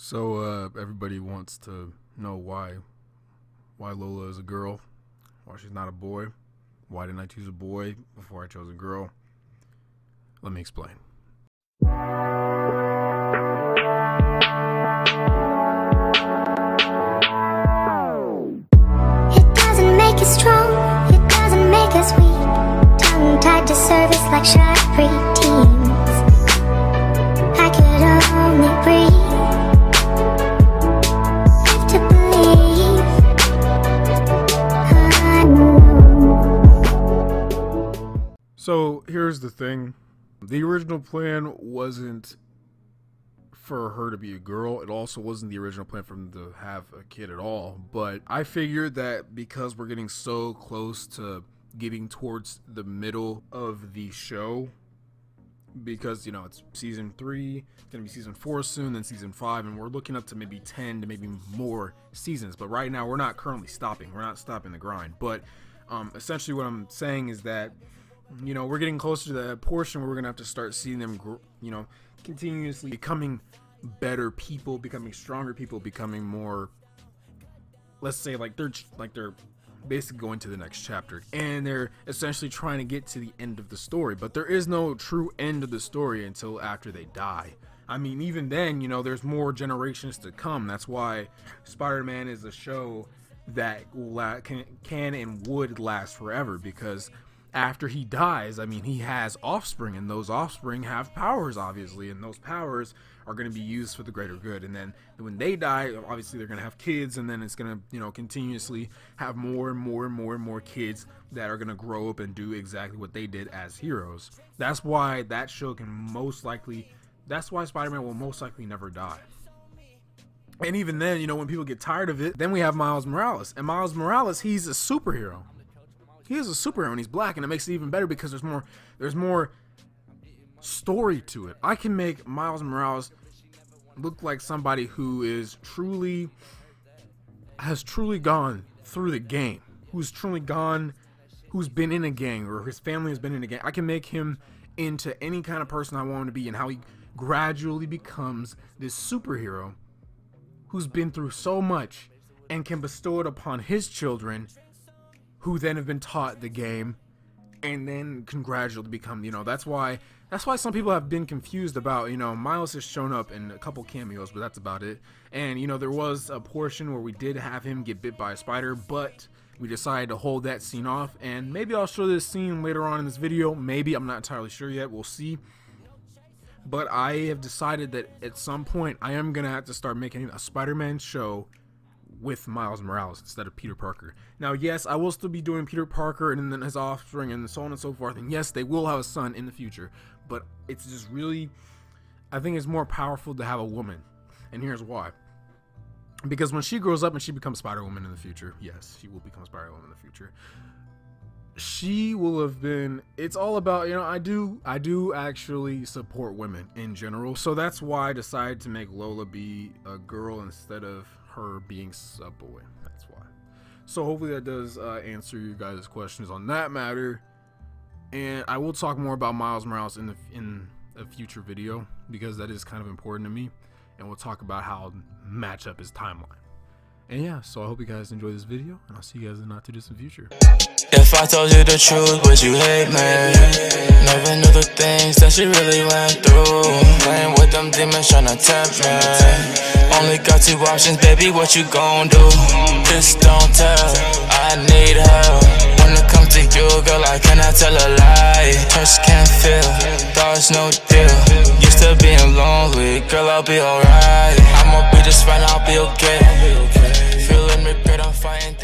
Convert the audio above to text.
So everybody wants to know why Lola is a girl, why she's not a boy. Why didn't I choose a boy before I chose a girl? Let me explain. It doesn't make us strong, it doesn't make us weak. Tongue-tied to service like shy preteens. I could only breathe if to believe I know. So here's the thing. The original plan wasn't for her to be a girl. It also wasn't the original plan for them to have a kid at all. But I figured that because we're getting so close to getting towards the middle of the show, because, you know, it's season 3, it's going to be season 4 soon, then season 5, and we're looking up to maybe 10 to maybe more seasons. But right now, we're not currently stopping. We're not stopping the grind. But essentially what I'm saying is that, you know, we're getting closer to that portion where we're going to have to start seeing them, you know, continuously becoming better people, becoming stronger people, becoming more, let's say, like they're basically going to the next chapter, and they're essentially trying to get to the end of the story. But there is no true end of the story until after they die. I mean, even then, you know, there's more generations to come. That's why Spider-Man is a show that can and would last forever, because after he dies, I mean, he has offspring, and those offspring have powers, obviously, and those powers are going to be used for the greater good. And then when they die, obviously they're going to have kids, and then it's going to, you know, continuously have more and more and more and more kids that are going to grow up and do exactly what they did as heroes. That's why that show can most likely, that's why Spider-Man will most likely never die. And even then, you know, when people get tired of it, then we have Miles Morales. And Miles Morales, he's a superhero. He is a superhero, and he's black, and it makes it even better because there's more story to it. I can make Miles Morales look like somebody who has truly gone through the game, who's been in a gang, or his family has been in a gang. I can make him into any kind of person I want him to be, and how he gradually becomes this superhero who's been through so much and can bestow it upon his children, who then have been taught the game, and then can gradually become, you know, that's why some people have been confused about, you know, Miles has shown up in a couple cameos, but that's about it. And, you know, there was a portion where we did have him get bit by a spider, but we decided to hold that scene off, and maybe I'll show this scene later on in this video. Maybe, I'm not entirely sure yet, we'll see. But I have decided that at some point I am gonna have to start making a Spider-Man show with Miles Morales instead of Peter Parker. Now, yes, I will still be doing Peter Parker and then his offspring and so on and so forth, and yes, they will have a son in the future, but it's just really, I think it's more powerful to have a woman, and here's why. Because when she grows up and she becomes Spider-Woman in the future, yes, she will become Spider-Woman in the future, she will have been, it's all about, you know, I do actually support women in general, so that's why I decided to make Lola be a girl instead of her being a boy. That's why. So hopefully that does answer you guys' questions on that matter, and I will talk more about Miles Morales in a future video, because that is kind of important to me, and we'll talk about how to match up his timeline. And yeah, so I hope you guys enjoy this video, and I'll see you guys in the not too distant future. If I told you the truth, would you hate me? Never knew the things that she really went through. Playing with them demons trying to tempt me. Only got 2 options, baby, what you gon' do? Just don't tell, I need help. When it comes to you, girl, I cannot tell a lie. Touch can't feel, thoughts no deal. Used to being lonely, girl, I'll be alright. I'ma be just fine, I'll be okay. Feeling regret, I'm fighting